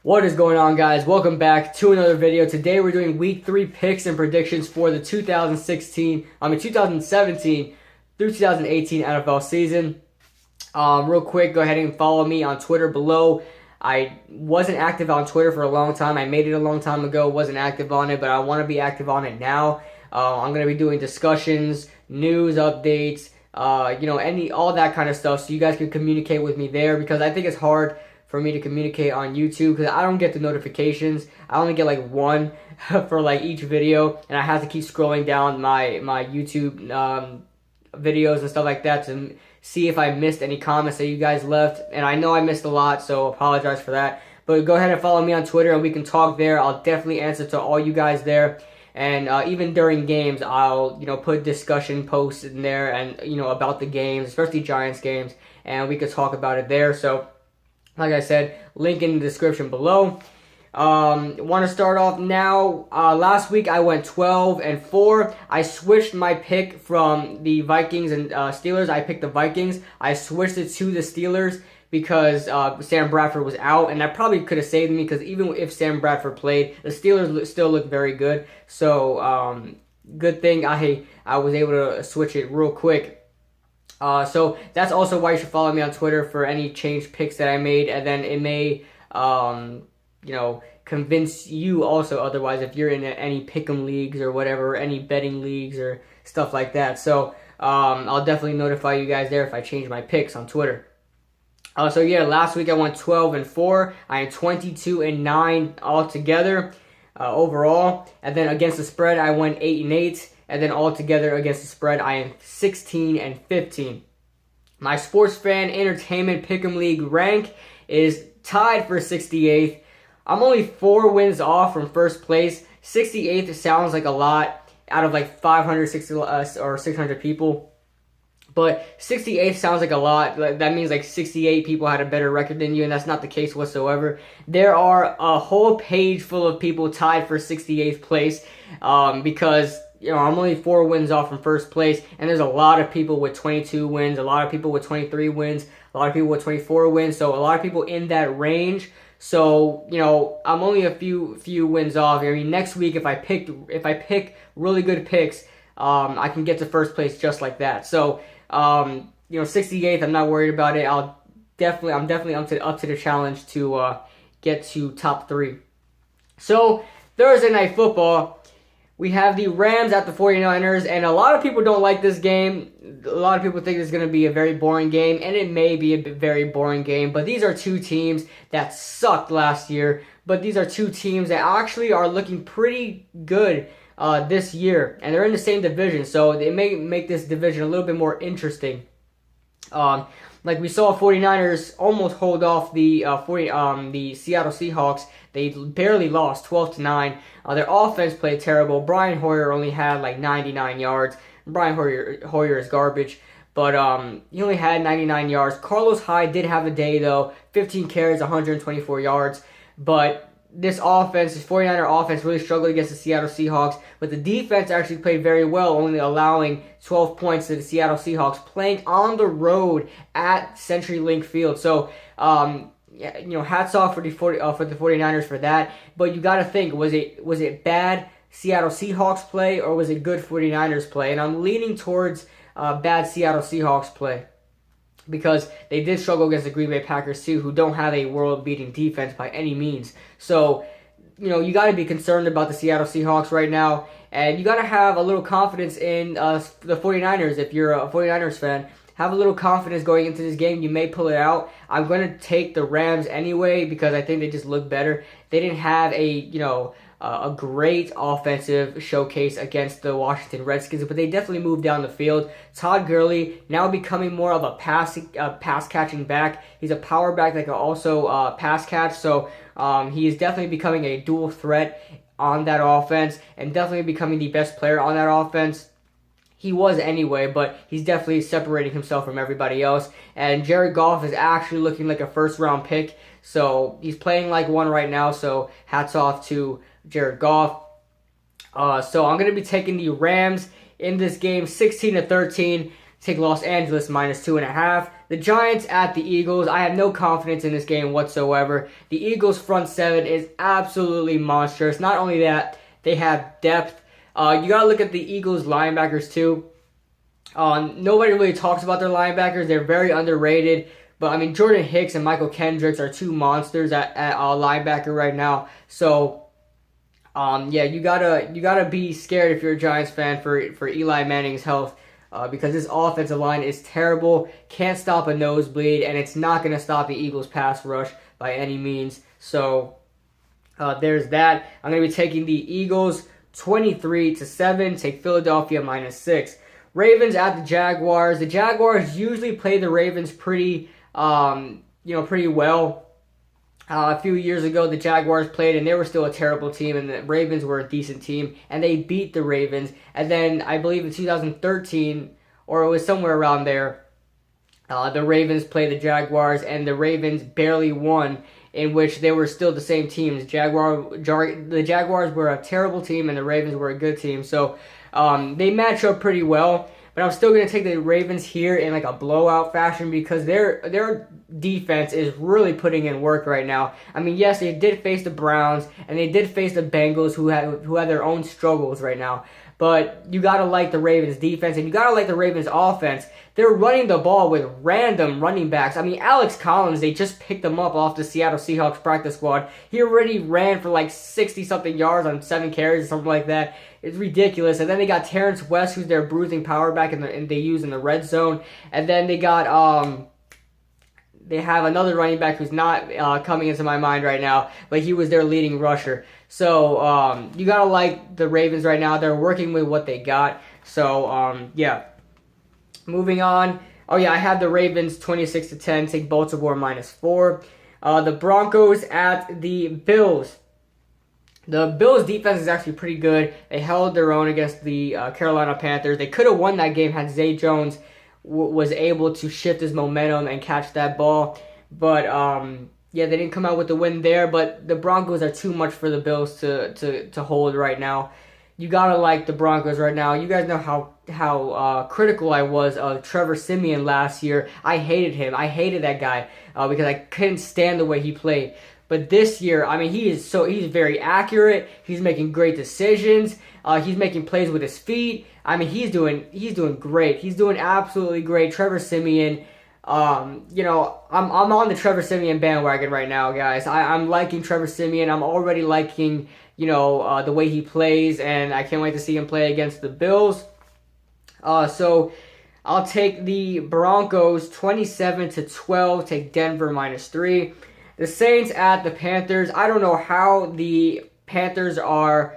What is going on, guys? Welcome back to another video. Today we're doing week 3 picks and predictions for the 2017 through 2018 NFL season. Real quick, go ahead and follow me on Twitter below. I wasn't active on Twitter for a long time. I made it a long time ago, wasn't active on it, but I want to be active on it now. I'm going to be doing discussions, news updates, all that kind of stuff, so you guys can communicate with me there, because I think it's hard for me to communicate on YouTube because I don't get the notifications. I only get like one for like each video, and I have to keep scrolling down my YouTube videos and stuff like that to see if I missed any comments that you guys left, and I know I missed a lot, so apologize for that. But go ahead and follow me on Twitter and we can talk there. I'll definitely answer to all you guys there. And even during games, I'll put discussion posts in there and about the games, especially Giants games, and we could talk about it there. So like I said, link in the description below. Want to start off now. Last week I went 12-4. I switched my pick from the Vikings and Steelers. I picked the Vikings. I switched it to the Steelers because Sam Bradford was out, and that probably could have saved me, because even if Sam Bradford played, the Steelers still look very good. So good thing I was able to switch it real quick. So that's also why you should follow me on Twitter for any changed picks that I made, and then it may convince you also otherwise if you're in any pick'em leagues or whatever, any betting leagues or stuff like that. So I'll definitely notify you guys there if I change my picks on Twitter. So yeah, last week I went 12-4. I am 22-9 altogether overall, and then against the spread I went 8-8. And then altogether against the spread, I am 16-15. My sports fan entertainment pick'em league rank is tied for 68th. I'm only 4 wins off from first place. 68th sounds like a lot out of like 560 or 600 people. But 68th sounds like a lot. That means like 68 people had a better record than you, and that's not the case whatsoever. There are a whole page full of people tied for 68th place because I'm only 4 wins off from first place, and there's a lot of people with 22 wins, a lot of people with 23 wins, a lot of people with 24 wins, so a lot of people in that range. So, I'm only a few wins off. I mean, next week if I pick really good picks, I can get to first place just like that. So, 68th, I'm not worried about it. I'm definitely up to the challenge to get to top 3. So, Thursday Night Football, we have the Rams at the 49ers, and a lot of people don't like this game. A lot of people think it's going to be a very boring game, and it may be a very boring game, but these are two teams that sucked last year, but these are two teams that actually are looking pretty good this year, and they're in the same division, so it may make this division a little bit more interesting. Like we saw 49ers almost hold off the Seattle Seahawks. They barely lost 12-9. Their offense played terrible. Brian Hoyer only had like 99 yards. Brian Hoyer is garbage, but he only had 99 yards. Carlos Hyde did have a day though, 15 carries, 124 yards. But this 49er offense really struggled against the Seattle Seahawks, but the defense actually played very well, only allowing 12 points to the Seattle Seahawks, playing on the road at CenturyLink Field. So, hats off for the 49ers for that. But you got to think, was it bad Seattle Seahawks play, or was it good 49ers play? And I'm leaning towards bad Seattle Seahawks play, because they did struggle against the Green Bay Packers too, who don't have a world-beating defense by any means. So, you got to be concerned about the Seattle Seahawks right now, and you got to have a little confidence in the 49ers. If you're a 49ers fan, have a little confidence going into this game. You may pull it out. I'm going to take the Rams anyway because I think they just look better. They didn't have a great offensive showcase against the Washington Redskins, but they definitely moved down the field. Todd Gurley now becoming more of a pass catching back. He's a power back that can also pass catch, so he is definitely becoming a dual threat on that offense, and definitely becoming the best player on that offense. He was anyway, but he's definitely separating himself from everybody else. And Jared Goff is actually looking like a first-round pick, so he's playing like one right now, so hats off to Jared Goff. So I'm going to be taking the Rams in this game, 16-13. Take Los Angeles -2.5. the Giants at the Eagles. I have no confidence in this game whatsoever. The Eagles' front seven is absolutely monstrous. Not only that, they have depth. You got to look at the Eagles' linebackers too. Nobody really talks about their linebackers. They're very underrated. But, I mean, Jordan Hicks and Michael Kendricks are two monsters at linebacker right now. So, yeah, you gotta be scared if you're a Giants fan for Eli Manning's health. Because this offensive line is terrible, can't stop a nosebleed, and it's not going to stop the Eagles' pass rush by any means. So, there's that. I'm going to be taking the Eagles 23-7, take Philadelphia -6. Ravens at the Jaguars. The Jaguars usually play the Ravens pretty well. A few years ago, the Jaguars played, and they were still a terrible team, and the Ravens were a decent team, and they beat the Ravens. And then, I believe in 2013, or it was somewhere around there, the Ravens played the Jaguars, and the Ravens barely won, in which they were still the same teams. The Jaguars were a terrible team, and the Ravens were a good team. So, they match up pretty well. But I'm still going to take the Ravens here in like a blowout fashion because their defense is really putting in work right now. I mean, yes, they did face the Browns and they did face the Bengals who had their own struggles right now. But you got to like the Ravens defense and you got to like the Ravens offense. They're running the ball with random running backs. I mean, Alex Collins, they just picked him up off the Seattle Seahawks practice squad. He already ran for like 60-something yards on 7 carries or something like that. It's ridiculous. And then they got Terrence West, who's their bruising power back, and they use in the red zone. And then they got they have another running back who's not coming into my mind right now, but he was their leading rusher. So you gotta like the Ravens right now. They're working with what they got. So yeah. Moving on. Oh yeah, I have the Ravens 26-10. Take Baltimore -4. The Broncos at the Bills. The Bills' defense is actually pretty good. They held their own against the Carolina Panthers. They could have won that game had Zay Jones was able to shift his momentum and catch that ball. But, yeah, they didn't come out with the win there. But the Broncos are too much for the Bills to hold right now. You got to like the Broncos right now. You guys know how critical I was of Trevor Siemian last year. I hated him. I hated that guy because I couldn't stand the way he played. But this year, I mean, he's very accurate. He's making great decisions. He's making plays with his feet. I mean, he's doing great. He's doing absolutely great. Trevor Siemian, you know, I'm on the Trevor Siemian bandwagon right now, guys. I'm liking Trevor Siemian. I'm already liking, you know, the way he plays, and I can't wait to see him play against the Bills. So I'll take the Broncos 27-12. Take Denver -3. The Saints at the Panthers. I don't know how the Panthers are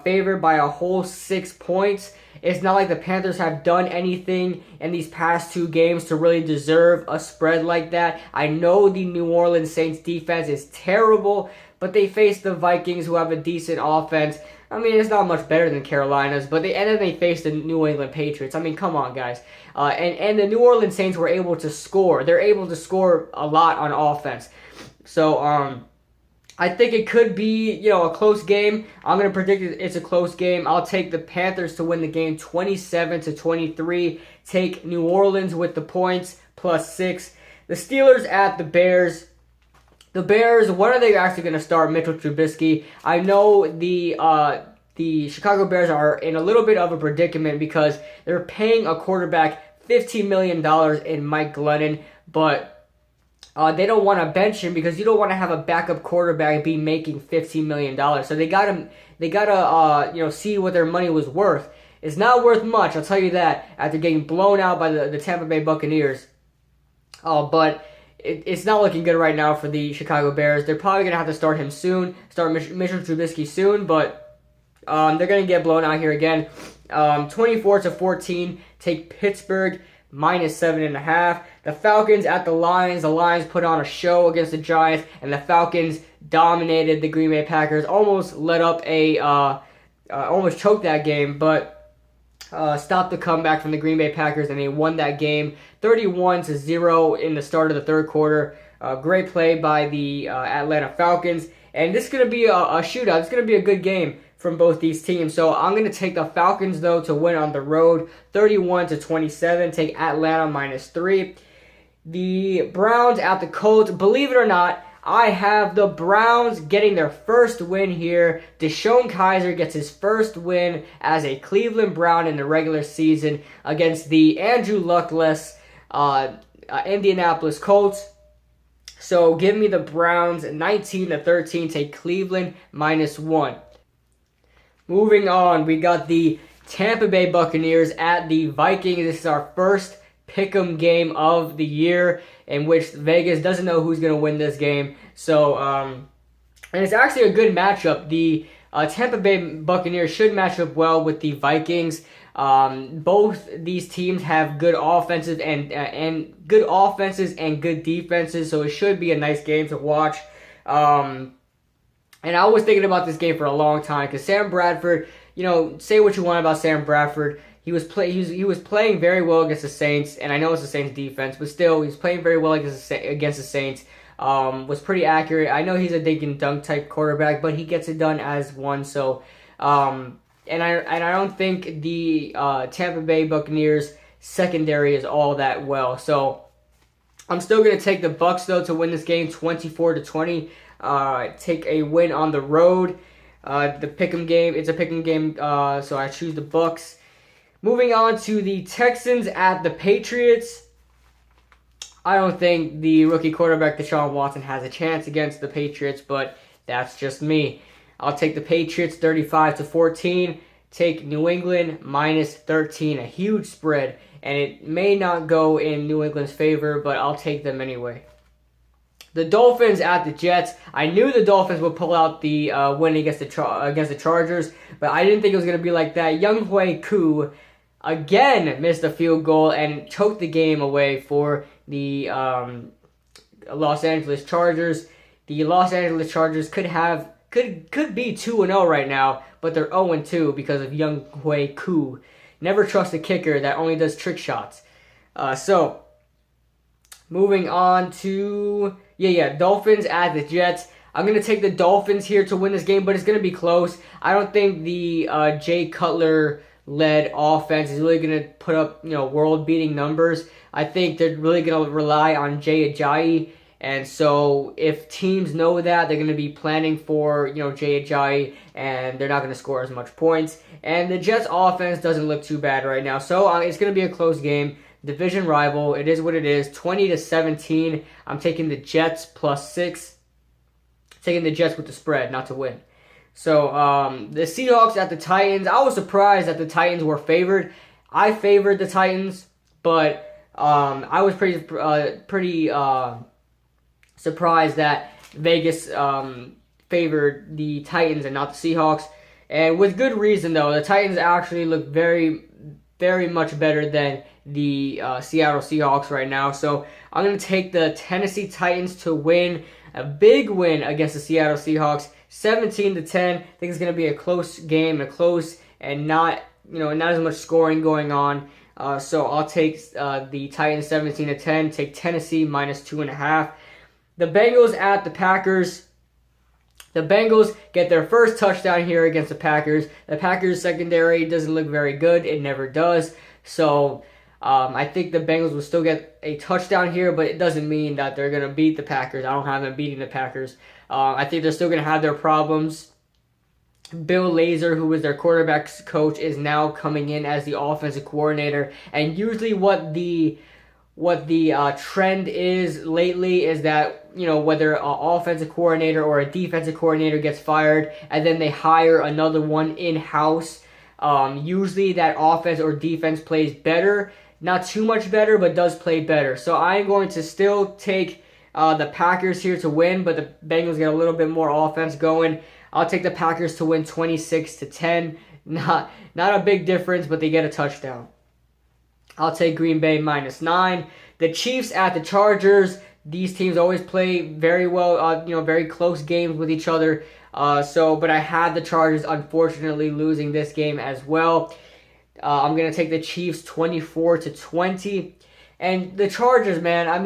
favored by a whole 6 points. It's not like the Panthers have done anything in these past 2 games to really deserve a spread like that. I know the New Orleans Saints defense is terrible, but they face the Vikings who have a decent offense. I mean, it's not much better than Carolina's, but then they faced the New England Patriots. I mean, come on, guys. And the New Orleans Saints were able to score. They're able to score a lot on offense. So, I think it could be, you know, a close game. I'm going to predict it's a close game. I'll take the Panthers to win the game 27-23. Take New Orleans with the points +6. The Steelers at the Bears. The Bears, when are they actually going to start Mitchell Trubisky? I know the Chicago Bears are in a little bit of a predicament because they're paying a quarterback $15 million in Mike Glennon, but they don't want to bench him because you don't want to have a backup quarterback be making $15 million. So they gotta you know, see what their money was worth. It's not worth much, I'll tell you that, after getting blown out by the Tampa Bay Buccaneers. But it's not looking good right now for the Chicago Bears. They're probably gonna have to start him soon, start Mitchell Trubisky soon, but they're gonna get blown out here again. 24-14. Take Pittsburgh -7.5. The Falcons at the Lions. The Lions put on a show against the Giants, and the Falcons dominated the Green Bay Packers. Almost let up almost choked that game, but stopped the comeback from the Green Bay Packers, and they won that game 31-0 in the start of the third quarter. Great play by the Atlanta Falcons, and this is going to be a shootout. It's going to be a good game from both these teams. So I'm going to take the Falcons, though, to win on the road 31-27. Take Atlanta -3. the Browns at the Colts. Believe it or not, I have the Browns getting their first win here. Deshaun Kaiser gets his first win as a Cleveland Brown in the regular season against the Andrew Luckless Indianapolis Colts. So give me the Browns 19-13. Take Cleveland -1. Moving on, we got the Tampa Bay Buccaneers at the Vikings. This is our first pick'em game of the year, in which Vegas doesn't know who's going to win this game. So, and it's actually a good matchup. The Tampa Bay Buccaneers should match up well with the Vikings. Both these teams have good offenses and good defenses, so it should be a nice game to watch. And I was thinking about this game for a long time because Sam Bradford, say what you want about Sam Bradford. He was playing very well against the Saints, and I know it's the Saints defense, but still, he's playing very well against the Saints. Was pretty accurate. I know he's a dink and dunk type quarterback, but he gets it done as one. So, and I don't think the Tampa Bay Buccaneers secondary is all that well. So, I'm still gonna take the Bucs though to win this game, 24-20. Take a win on the road. The pick'em game. It's a pick'em game. So I choose the Bucs. Moving on to the Texans at the Patriots. I don't think the rookie quarterback Deshaun Watson has a chance against the Patriots, but that's just me. I'll take the Patriots 35-14. Take New England -13, a huge spread, and it may not go in New England's favor, but I'll take them anyway. The Dolphins at the Jets. I knew the Dolphins would pull out the win against the Chargers, but I didn't think it was going to be like that. Younghoe Koo again missed a field goal and choked the game away for the Los Angeles Chargers. The Los Angeles Chargers could be 2-0 right now, but they're 0-2 because of Younghoe Koo. Never trust a kicker that only does trick shots. So moving on to Dolphins at the Jets. I'm going to take the Dolphins here to win this game, but it's going to be close. I don't think the Jay Cutler-led offense is really going to put up world-beating numbers. I think they're really going to rely on Jay Ajayi, and so if teams know that, they're going to be planning for Jay Ajayi, and they're not going to score as much points. And the Jets' offense doesn't look too bad right now, so it's going to be a close game. Division rival, it is what it is. 20-17. I'm taking the Jets +6. Taking the Jets with the spread, not to win. So the Seahawks at the Titans. I was surprised that the Titans were favored. I favored the Titans, but I was pretty surprised that Vegas favored the Titans and not the Seahawks, and with good reason though. The Titans actually look very, very much better than the Seattle Seahawks right now. So I'm going to take the Tennessee Titans to win, a big win against the Seattle Seahawks, 17-10. I think it's going to be a close game, and not as much scoring going on. So I'll take the Titans 17-10. Take Tennessee -2.5. The Bengals at the Packers. The Bengals get their first touchdown here against the Packers. The Packers secondary doesn't look very good. It never does. So I think the Bengals will still get a touchdown here, but it doesn't mean that they're going to beat the Packers. I don't have them beating the Packers. I think they're still going to have their problems. Bill Lazor, who was their quarterback's coach, is now coming in as the offensive coordinator. And usually what the trend is lately is that, whether an offensive coordinator or a defensive coordinator gets fired and then they hire another one in-house, usually that offense or defense plays better. Not too much better, but does play better. So I'm going to still take the Packers here to win, but the Bengals get a little bit more offense going. I'll take the Packers to win 26-10. Not a big difference, but they get a touchdown. I'll take Green Bay -9. The Chiefs at the Chargers. These teams always play very well, very close games with each other. But I had the Chargers unfortunately losing this game as well. I'm going to take the Chiefs 24-20. And the Chargers, man, I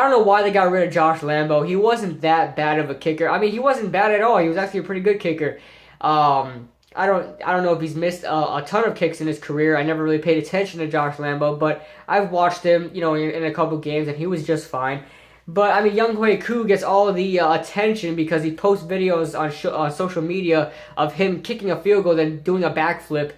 don't know why they got rid of Josh Lambo. He wasn't that bad of a kicker. He wasn't bad at all. He was actually a pretty good kicker. I don't know if he's missed a ton of kicks in his career. I never really paid attention to Josh Lambo, but I've watched him, in a couple games, and he was just fine. But I mean, Young Hui Koo gets all the attention because he posts videos on social media of him kicking a field goal, then doing a backflip.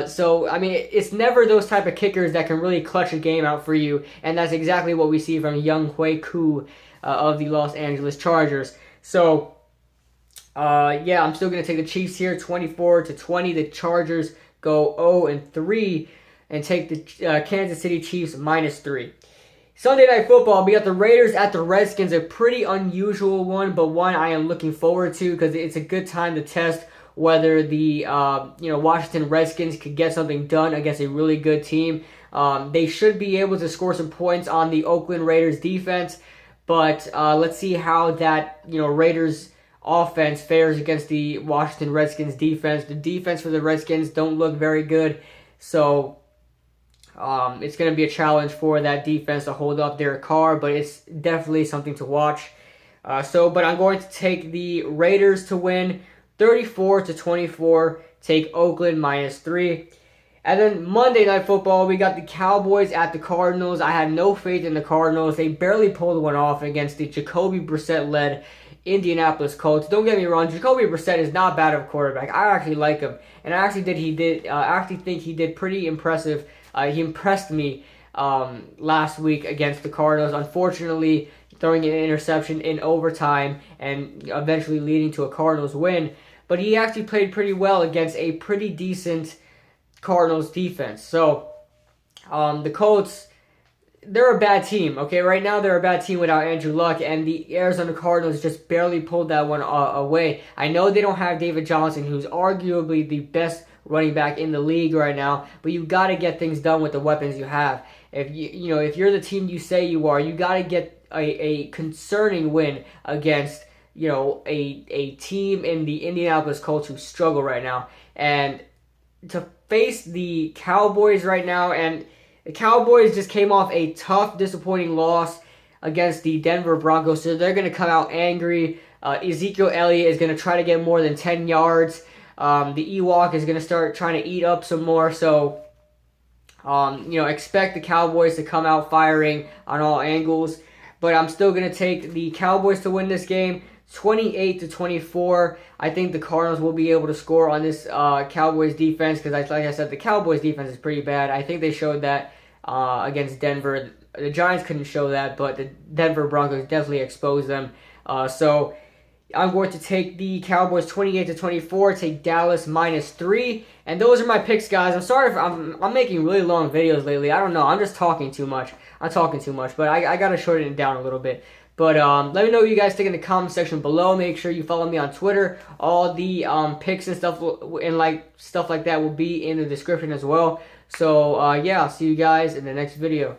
So I mean, it's never those type of kickers that can really clutch a game out for you, and that's exactly what we see from Young Hui Koo of the Los Angeles Chargers. So. Yeah, I'm still going to take the Chiefs here, 24-20. The Chargers go 0-3 and take the Kansas City Chiefs -3. Sunday Night Football, we got the Raiders at the Redskins, a pretty unusual one, but one I am looking forward to because it's a good time to test whether the Washington Redskins could get something done against a really good team. They should be able to score some points on the Oakland Raiders defense, but let's see how that Raiders offense fares against the Washington Redskins defense. The defense for the Redskins don't look very good, so it's going to be a challenge for that defense to hold up Derek Carr, but it's definitely something to watch. But I'm going to take the Raiders to win 34-24, take Oakland -3. And then Monday Night Football, we got the Cowboys at the Cardinals. I had no faith in the Cardinals. They barely pulled one off against the Jacoby Brissett-led Indianapolis Colts. Don't get me wrong, Jacoby Brissett is not bad of a quarterback. I actually like him, and I actually think he did pretty impressive. He impressed me last week against the Cardinals. Unfortunately, throwing an interception in overtime and eventually leading to a Cardinals win. But he actually played pretty well against a pretty decent Cardinals defense. So the Colts, they're a bad team, okay? Right now, they're a bad team without Andrew Luck, and the Arizona Cardinals just barely pulled that one away. I know they don't have David Johnson, who's arguably the best running back in the league right now, but you got to get things done with the weapons you have. If if you're the team you say you are, you got to get a concerning win against a team in the Indianapolis Colts who struggle right now, and to face the Cowboys right now, and the Cowboys just came off a tough, disappointing loss against the Denver Broncos, so they're going to come out angry. Ezekiel Elliott is going to try to get more than 10 yards. The Ewok is going to start trying to eat up some more, so expect the Cowboys to come out firing on all angles. But I'm still going to take the Cowboys to win this game, 28-24. I think the Cardinals will be able to score on this Cowboys defense because, like I said, the Cowboys defense is pretty bad. I think they showed that against Denver. The Giants couldn't show that, but the Denver Broncos definitely exposed them. So I'm going to take the Cowboys 28-24, take Dallas -3. And those are my picks, guys. I'm sorry if I'm making really long videos lately. I don't know. I'm just talking too much. But I got to shorten it down a little bit. But let me know what you guys think in the comment section below. Make sure you follow me on Twitter. All the picks and stuff like that will be in the description as well. So yeah, I'll see you guys in the next video.